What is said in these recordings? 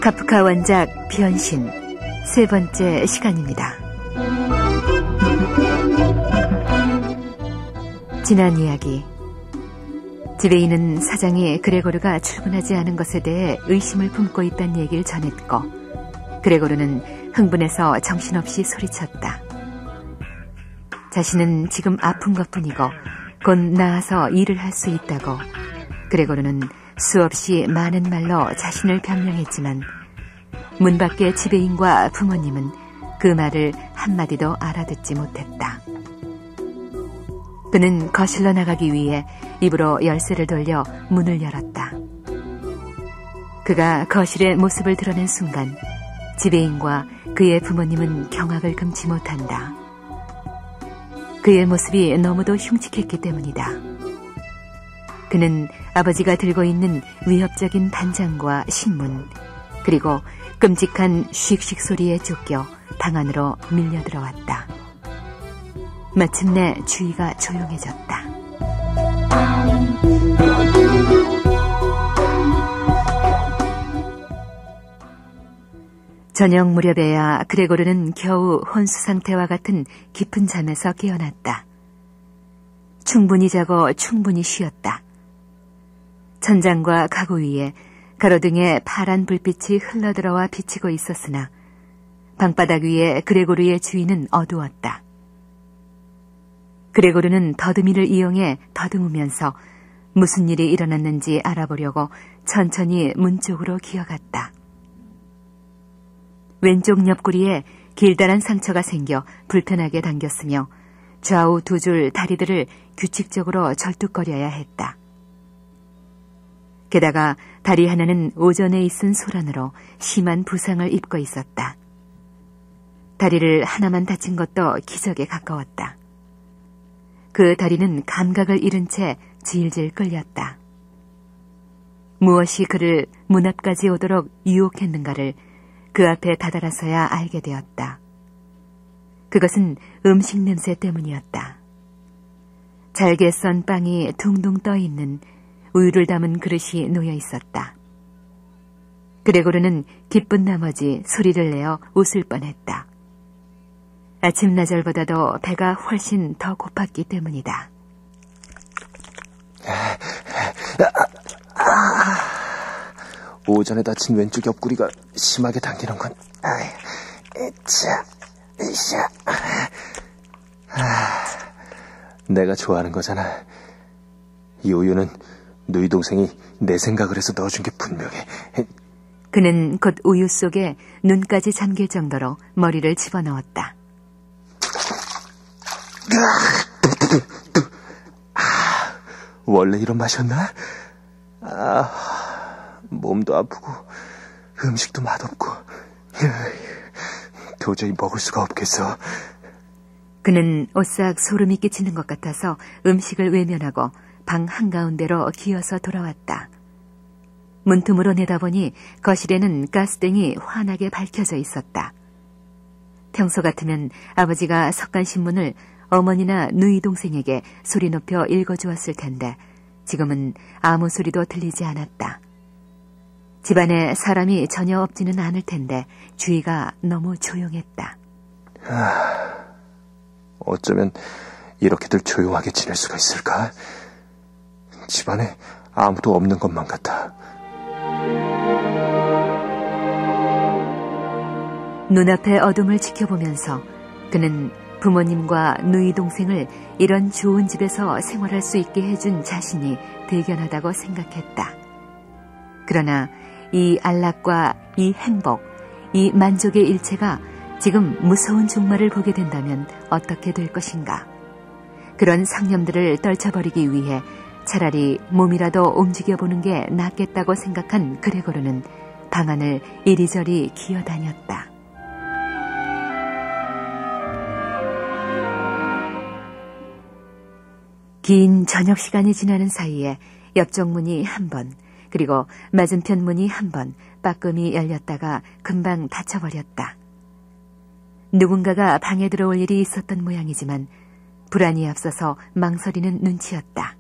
카프카 원작 변신 세 번째 시간입니다. 지난 이야기. 지베이는 사장이 그레고르가 출근하지 않은 것에 대해 의심을 품고 있다는 얘기를 전했고, 그레고르는 흥분해서 정신없이 소리쳤다. 자신은 지금 아픈 것뿐이고 곧 나아서 일을 할 수 있다고 그레고르는 수없이 많은 말로 자신을 변명했지만 문 밖의 지배인과 부모님은 그 말을 한마디도 알아듣지 못했다. 그는 거실로 나가기 위해 입으로 열쇠를 돌려 문을 열었다. 그가 거실의 모습을 드러낸 순간 지배인과 그의 부모님은 경악을 금치 못한다. 그의 모습이 너무도 흉측했기 때문이다. 그는 아버지가 들고 있는 위협적인 단장과 신문, 그리고 끔찍한 씩씩 소리에 쫓겨 방 안으로 밀려 들어왔다. 마침내 주위가 조용해졌다. 저녁 무렵에야 그레고르는 겨우 혼수 상태와 같은 깊은 잠에서 깨어났다. 충분히 자고 충분히 쉬었다. 천장과 가구 위에 가로등에 파란 불빛이 흘러들어와 비치고 있었으나 방바닥 위에 그레고르의 주위는 어두웠다. 그레고르는 더듬이를 이용해 더듬으면서 무슨 일이 일어났는지 알아보려고 천천히 문 쪽으로 기어갔다. 왼쪽 옆구리에 길다란 상처가 생겨 불편하게 당겼으며 좌우 두 줄 다리들을 규칙적으로 절뚝거려야 했다. 게다가 다리 하나는 오전에 있은 소란으로 심한 부상을 입고 있었다. 다리를 하나만 다친 것도 기적에 가까웠다. 그 다리는 감각을 잃은 채 질질 끌렸다. 무엇이 그를 문 앞까지 오도록 유혹했는가를 그 앞에 다다라서야 알게 되었다. 그것은 음식 냄새 때문이었다. 잘게 썬 빵이 둥둥 떠있는 우유를 담은 그릇이 놓여 있었다. 그레고르는 기쁜 나머지 소리를 내어 웃을 뻔했다. 아침나절보다도 배가 훨씬 더 고팠기 때문이다. 오전에 다친 왼쪽 옆구리가 심하게 당기는군. 내가 좋아하는 거잖아. 이 우유는 누이 동생이 내 생각을 해서 넣어준 게 분명해. 그는 곧 우유 속에 눈까지 잠길 정도로 머리를 집어넣었다. 원래 이런 맛이었나? 몸도 아프고 음식도 맛없고 도저히 먹을 수가 없겠어. 그는 오싹 소름이 끼치는 것 같아서 음식을 외면하고 방 한가운데로 기어서 돌아왔다. 문틈으로 내다보니 거실에는 가스등이 환하게 밝혀져 있었다. 평소 같으면 아버지가 석간신문을 어머니나 누이 동생에게 소리 높여 읽어주었을 텐데 지금은 아무 소리도 들리지 않았다. 집안에 사람이 전혀 없지는 않을 텐데 주위가 너무 조용했다. 어쩌면 이렇게들 조용하게 지낼 수가 있을까? 집안에 아무도 없는 것만 같아. 눈앞의 어둠을 지켜보면서 그는 부모님과 누이 동생을 이런 좋은 집에서 생활할 수 있게 해준 자신이 대견하다고 생각했다. 그러나 이 안락과 이 행복, 이 만족의 일체가 지금 무서운 종말을 보게 된다면 어떻게 될 것인가. 그런 상념들을 떨쳐버리기 위해 차라리 몸이라도 움직여보는 게 낫겠다고 생각한 그레고르는 방 안을 이리저리 기어다녔다. 긴 저녁 시간이 지나는 사이에 옆쪽 문이 한 번, 그리고 맞은편 문이 한 번 빠끔히 열렸다가 금방 닫혀버렸다. 누군가가 방에 들어올 일이 있었던 모양이지만 불안이 앞서서 망설이는 눈치였다.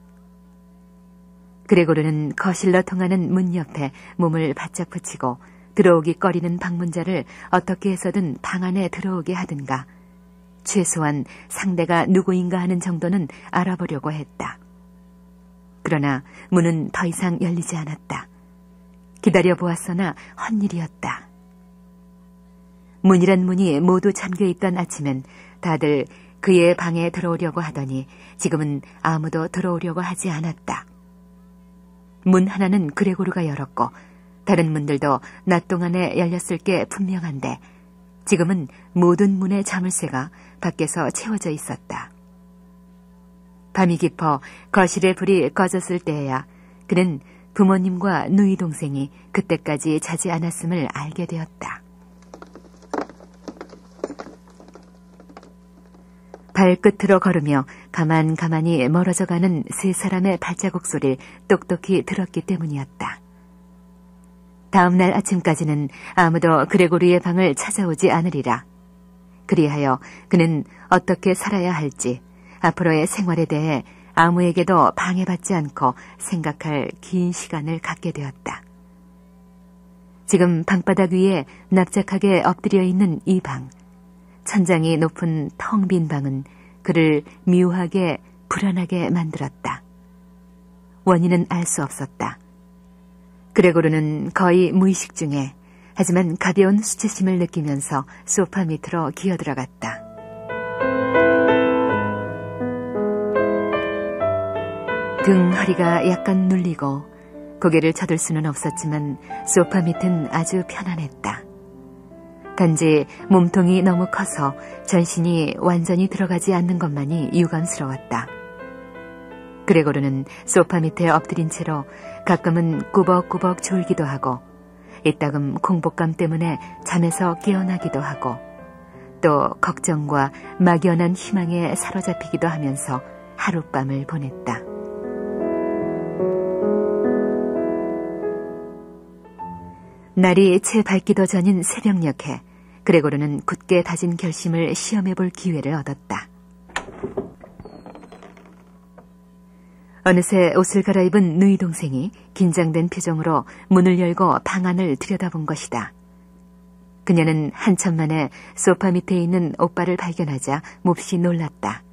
그레고르는 거실로 통하는 문 옆에 몸을 바짝 붙이고 들어오기 꺼리는 방문자를 어떻게 해서든 방 안에 들어오게 하든가 최소한 상대가 누구인가 하는 정도는 알아보려고 했다. 그러나 문은 더 이상 열리지 않았다. 기다려보았으나 헛일이었다. 문이란 문이 모두 잠겨있던 아침엔 다들 그의 방에 들어오려고 하더니 지금은 아무도 들어오려고 하지 않았다. 문 하나는 그레고르가 열었고 다른 문들도 낮 동안에 열렸을 게 분명한데 지금은 모든 문의 자물쇠가 밖에서 채워져 있었다. 밤이 깊어 거실의 불이 꺼졌을 때에야 그는 부모님과 누이 동생이 그때까지 자지 않았음을 알게 되었다. 발끝으로 걸으며 가만가만히 멀어져가는 세 사람의 발자국 소리를 똑똑히 들었기 때문이었다. 다음 날 아침까지는 아무도 그레고르의 방을 찾아오지 않으리라. 그리하여 그는 어떻게 살아야 할지 앞으로의 생활에 대해 아무에게도 방해받지 않고 생각할 긴 시간을 갖게 되었다. 지금 방바닥 위에 납작하게 엎드려 있는 이 방, 천장이 높은 텅 빈 방은 그를 묘하게 불안하게 만들었다. 원인은 알 수 없었다. 그레고르는 거의 무의식 중에 하지만 가벼운 수치심을 느끼면서 소파 밑으로 기어들어갔다. 등 허리가 약간 눌리고 고개를 쳐들 수는 없었지만 소파 밑은 아주 편안했다. 단지 몸통이 너무 커서 전신이 완전히 들어가지 않는 것만이 유감스러웠다. 그레고르는 소파 밑에 엎드린 채로 가끔은 꾸벅꾸벅 졸기도 하고 이따금 공복감 때문에 잠에서 깨어나기도 하고 또 걱정과 막연한 희망에 사로잡히기도 하면서 하룻밤을 보냈다. 날이 채 밝기도 전인 새벽녘에 그레고르는 굳게 다진 결심을 시험해볼 기회를 얻었다. 어느새 옷을 갈아입은 누이 동생이 긴장된 표정으로 문을 열고 방 안을 들여다본 것이다. 그녀는 한참 만에 소파 밑에 있는 오빠를 발견하자 몹시 놀랐다.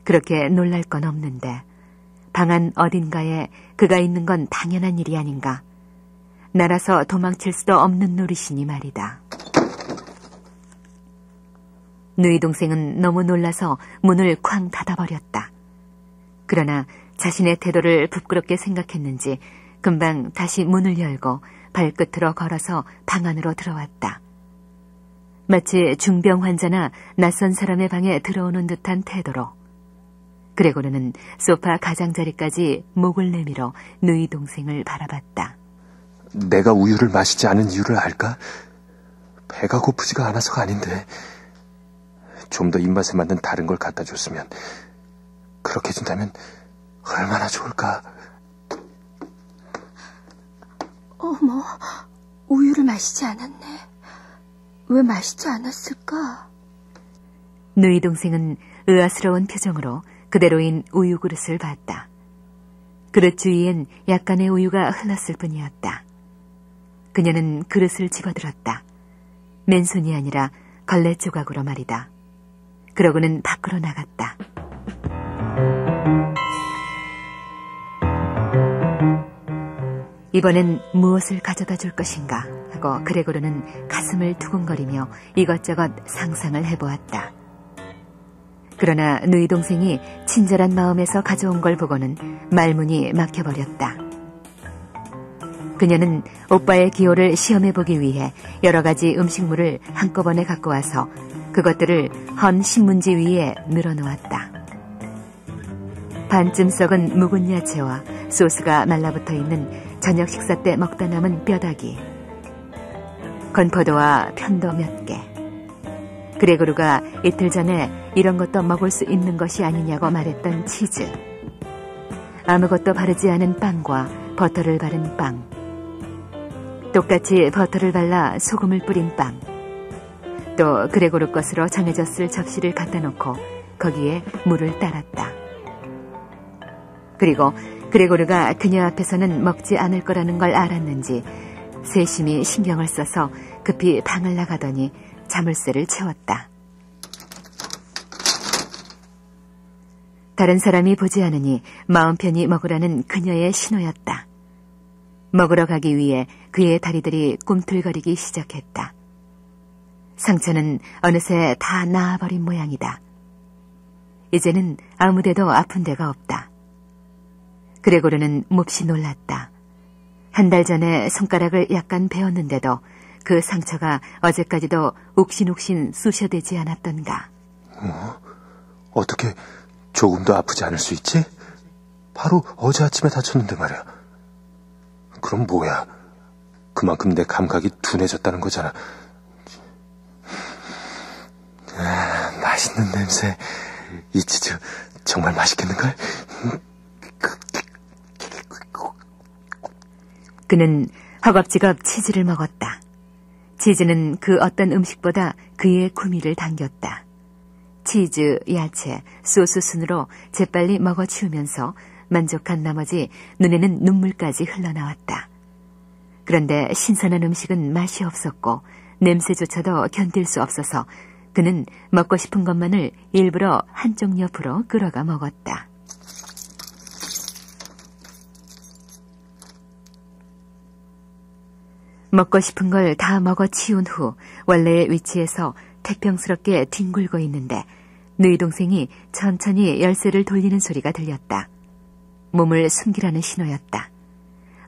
그렇게 놀랄 건 없는데 방 안 어딘가에 그가 있는 건 당연한 일이 아닌가. 날아서 도망칠 수도 없는 노릇이니 말이다. 누이 동생은 너무 놀라서 문을 쾅 닫아버렸다. 그러나 자신의 태도를 부끄럽게 생각했는지 금방 다시 문을 열고 발끝으로 걸어서 방 안으로 들어왔다. 마치 중병 환자나 낯선 사람의 방에 들어오는 듯한 태도로. 그레고르는 소파 가장자리까지 목을 내밀어 누이 동생을 바라봤다. 내가 우유를 마시지 않은 이유를 알까? 배가 고프지가 않아서가 아닌데 좀 더 입맛에 맞는 다른 걸 갖다 줬으면 그렇게 해준다면 얼마나 좋을까? 어머, 우유를 마시지 않았네. 왜 마시지 않았을까? 누이 동생은 의아스러운 표정으로 그대로인 우유 그릇을 봤다. 그릇 주위엔 약간의 우유가 흘렀을 뿐이었다. 그녀는 그릇을 집어들었다. 맨손이 아니라 걸레 조각으로 말이다. 그러고는 밖으로 나갔다. 이번엔 무엇을 가져다 줄 것인가 하고 그레고르는 가슴을 두근거리며 이것저것 상상을 해보았다. 그러나 누이 동생이 친절한 마음에서 가져온 걸 보고는 말문이 막혀버렸다. 그녀는 오빠의 기호를 시험해보기 위해 여러 가지 음식물을 한꺼번에 갖고 와서 그것들을 헌 신문지 위에 늘어놓았다. 반쯤 썩은 묵은 야채와 소스가 말라붙어 있는 저녁 식사 때 먹다 남은 뼈다귀, 건포도와 편도 몇 개. 그레고르가 이틀 전에 이런 것도 먹을 수 있는 것이 아니냐고 말했던 치즈, 아무것도 바르지 않은 빵과 버터를 바른 빵, 똑같이 버터를 발라 소금을 뿌린 빵, 또 그레고르 것으로 정해졌을 접시를 갖다 놓고 거기에 물을 따랐다. 그리고 그레고르가 그녀 앞에서는 먹지 않을 거라는 걸 알았는지 세심히 신경을 써서 급히 방을 나가더니 자물쇠를 채웠다. 다른 사람이 보지 않으니 마음 편히 먹으라는 그녀의 신호였다. 먹으러 가기 위해 그의 다리들이 꿈틀거리기 시작했다. 상처는 어느새 다 나아버린 모양이다. 이제는 아무데도 아픈 데가 없다. 그레고르는 몹시 놀랐다. 한 달 전에 손가락을 약간 베었는데도 그 상처가 어제까지도 욱신욱신 쑤셔대지 않았던가. 어떻게 조금도 아프지 않을 수 있지? 바로 어제 아침에 다쳤는데 말이야. 그럼 뭐야? 그만큼 내 감각이 둔해졌다는 거잖아. 맛있는 냄새. 이 치즈 정말 맛있겠는걸? 그는 허겁지겁 치즈를 먹었다. 치즈는 그 어떤 음식보다 그의 구미를 당겼다. 치즈, 야채, 소스 순으로 재빨리 먹어치우면서 만족한 나머지 눈에는 눈물까지 흘러나왔다. 그런데 신선한 음식은 맛이 없었고 냄새조차도 견딜 수 없어서 그는 먹고 싶은 것만을 일부러 한쪽 옆으로 끌어가 먹었다. 먹고 싶은 걸 다 먹어치운 후 원래의 위치에서 태평스럽게 뒹굴고 있는데 누이 동생이 천천히 열쇠를 돌리는 소리가 들렸다. 몸을 숨기라는 신호였다.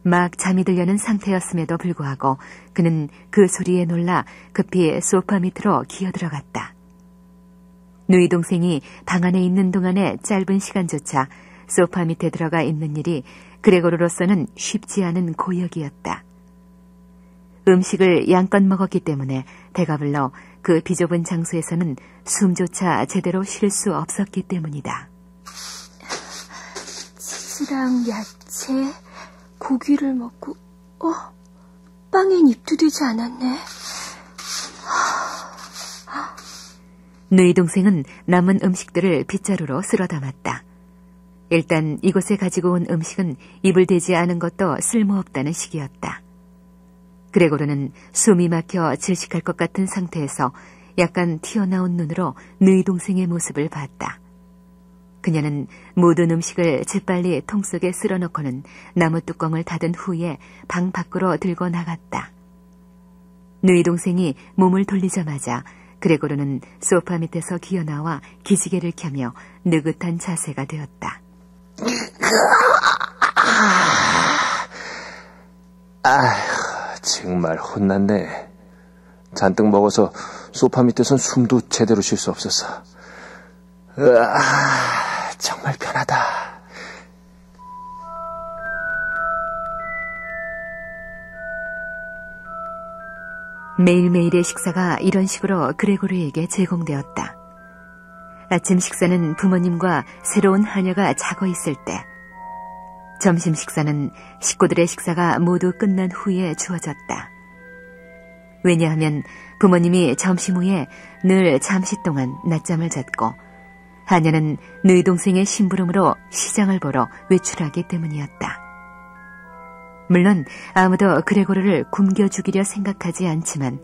막 잠이 들려는 상태였음에도 불구하고 그는 그 소리에 놀라 급히 소파 밑으로 기어들어갔다. 누이 동생이 방 안에 있는 동안의 짧은 시간조차 소파 밑에 들어가 있는 일이 그레고르로서는 쉽지 않은 고역이었다. 음식을 양껏 먹었기 때문에 배가 불러 그 비좁은 장소에서는 숨조차 제대로 쉴 수 없었기 때문이다. 치즈랑 야채, 고기를 먹고 빵엔 입도 되지 않았네. 누이 동생은 남은 음식들을 빗자루로 쓸어 담았다. 일단 이곳에 가지고 온 음식은 입을 대지 않은 것도 쓸모없다는 식이었다. 그레고르는 숨이 막혀 질식할 것 같은 상태에서 약간 튀어나온 눈으로 누이 동생의 모습을 봤다. 그녀는 모든 음식을 재빨리 통 속에 쓸어넣고는 나무 뚜껑을 닫은 후에 방 밖으로 들고 나갔다. 누이 동생이 몸을 돌리자마자 그레고르는 소파 밑에서 기어나와 기지개를 켜며 느긋한 자세가 되었다. 아휴, 정말 혼났네. 잔뜩 먹어서 소파 밑에선 숨도 제대로 쉴 수 없었어. 정말 편하다. 매일매일의 식사가 이런 식으로 그레고르에게 제공되었다. 아침 식사는 부모님과 새로운 하녀가 자고 있을 때, 점심 식사는 식구들의 식사가 모두 끝난 후에 주어졌다. 왜냐하면 부모님이 점심 후에 늘 잠시 동안 낮잠을 잤고 하녀는 누이 동생의 심부름으로 시장을 보러 외출하기 때문이었다. 물론 아무도 그레고르를 굶겨 죽이려 생각하지 않지만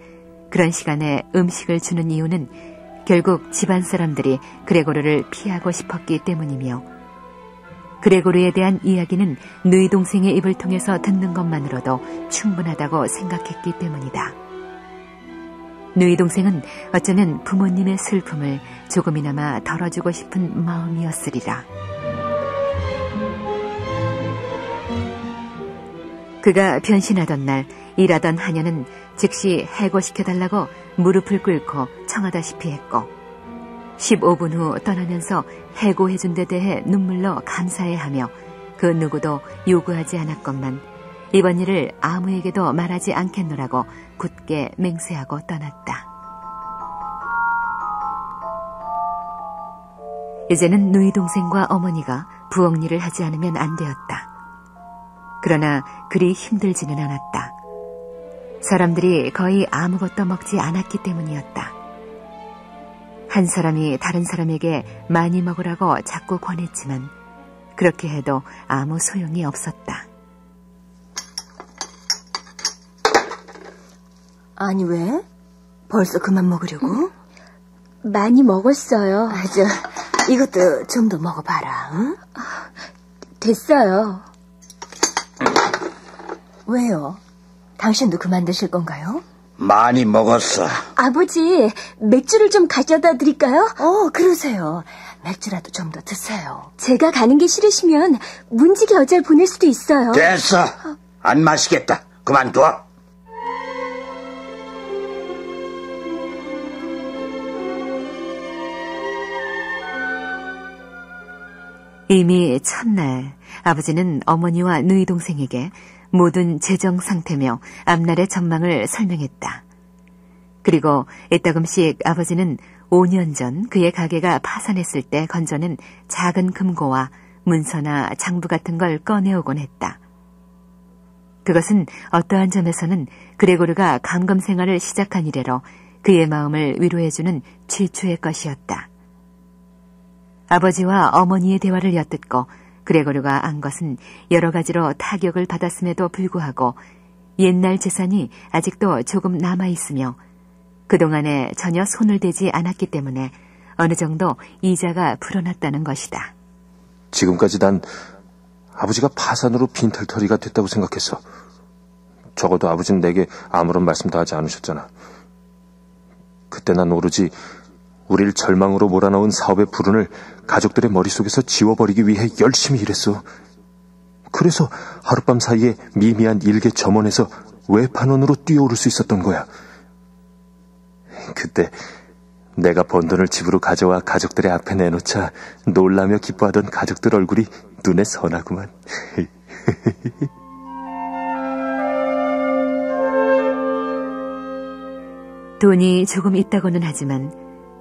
그런 시간에 음식을 주는 이유는 결국 집안 사람들이 그레고르를 피하고 싶었기 때문이며 그레고르에 대한 이야기는 누이 동생의 입을 통해서 듣는 것만으로도 충분하다고 생각했기 때문이다. 누이 동생은 어쩌면 부모님의 슬픔을 조금이나마 덜어주고 싶은 마음이었으리라. 그가 변신하던 날 일하던 하녀는 즉시 해고시켜달라고 무릎을 꿇고 청하다시피 했고 15분 후 떠나면서 해고해준 데 대해 눈물로 감사해하며 그 누구도 요구하지 않았건만 이번 일을 아무에게도 말하지 않겠노라고 굳게 맹세하고 떠났다. 이제는 누이 동생과 어머니가 부엌 일을 하지 않으면 안 되었다. 그러나 그리 힘들지는 않았다. 사람들이 거의 아무것도 먹지 않았기 때문이었다. 한 사람이 다른 사람에게 많이 먹으라고 자꾸 권했지만 그렇게 해도 아무 소용이 없었다. 아니, 왜? 벌써 그만 먹으려고? 많이 먹었어요. 이것도 좀 더 먹어봐라, 응? 됐어요. 왜요? 당신도 그만 드실 건가요? 많이 먹었어. 아버지, 맥주를 좀 가져다 드릴까요? 그러세요. 맥주라도 좀 더 드세요. 제가 가는 게 싫으시면 문지기 여자를 보낼 수도 있어요. 됐어. 안 마시겠다. 그만둬. 이미 첫날 아버지는 어머니와 누이 동생에게 모든 재정 상태며 앞날의 전망을 설명했다. 그리고 이따금씩 아버지는 5년 전 그의 가게가 파산했을 때 건져낸 작은 금고와 문서나 장부 같은 걸 꺼내오곤 했다. 그것은 어떠한 점에서는 그레고르가 감금 생활을 시작한 이래로 그의 마음을 위로해주는 최초의 것이었다. 아버지와 어머니의 대화를 엿듣고 그레고르가 안 것은 여러 가지로 타격을 받았음에도 불구하고 옛날 재산이 아직도 조금 남아있으며 그동안에 전혀 손을 대지 않았기 때문에 어느 정도 이자가 불어났다는 것이다. 지금까지 난 아버지가 파산으로 빈털터리가 됐다고 생각했어. 적어도 아버지는 내게 아무런 말씀도 하지 않으셨잖아. 그때 난 오로지 우리를 절망으로 몰아넣은 사업의 불운을 가족들의 머릿속에서 지워버리기 위해 열심히 일했어. 그래서 하룻밤 사이에 미미한 일개 점원에서 외판원으로 뛰어오를 수 있었던 거야. 그때 내가 번 돈을 집으로 가져와 가족들의 앞에 내놓자 놀라며 기뻐하던 가족들 얼굴이 눈에 선하구만. 돈이 조금 있다고는 하지만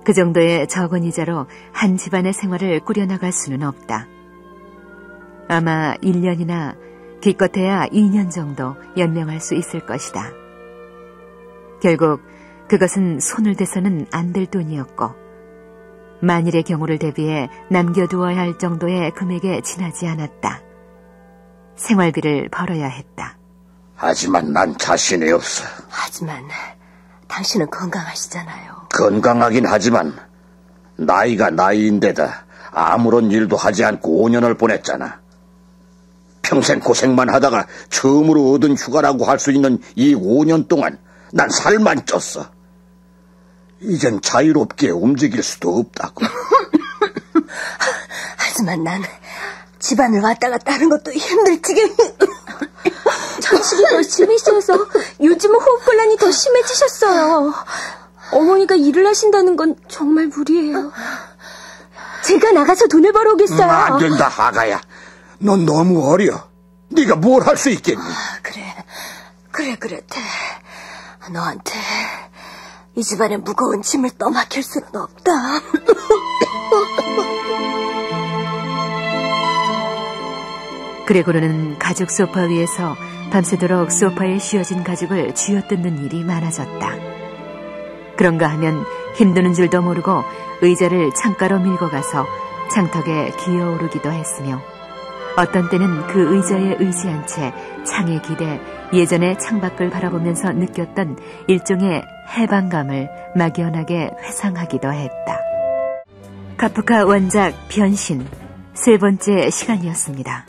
그 정도의 적은 이자로 한 집안의 생활을 꾸려나갈 수는 없다. 아마 1년이나 기껏해야 2년 정도 연명할 수 있을 것이다. 결국 그것은 손을 대서는 안 될 돈이었고 만일의 경우를 대비해 남겨두어야 할 정도의 금액에 지나지 않았다. 생활비를 벌어야 했다. 하지만 난 자신이 없어. 하지만 당신은 건강하시잖아요. 건강하긴 하지만 나이가 나이인데다 아무런 일도 하지 않고 5년을 보냈잖아. 평생 고생만 하다가 처음으로 얻은 휴가라고 할 수 있는 이 5년 동안 난 살만 쪘어. 이젠 자유롭게 움직일 수도 없다고. 하지만 난 집안을 왔다 갔다 하는 것도 힘들 지경이. 전신이 더 심해져서 요즘은 호흡곤란이 더 심해지셨어요. 어머니가 일을 하신다는 건 정말 무리예요. 제가 나가서 돈을 벌어오겠어요. 안 된다, 하가야. 넌 너무 어려. 네가 뭘 할 수 있겠니? 그래, 그레테. 너한테 이 집안의 무거운 짐을 떠맡길 수는 없다. 그레고르는 가죽 소파 위에서 밤새도록 소파에 씌어진 가죽을 쥐어뜯는 일이 많아졌다. 그런가 하면 힘드는 줄도 모르고 의자를 창가로 밀고 가서 창턱에 기어오르기도 했으며 어떤 때는 그 의자에 의지한 채 창에 기대 예전의 창밖을 바라보면서 느꼈던 일종의 해방감을 막연하게 회상하기도 했다. 카프카 원작 변신 3번째 시간이었습니다.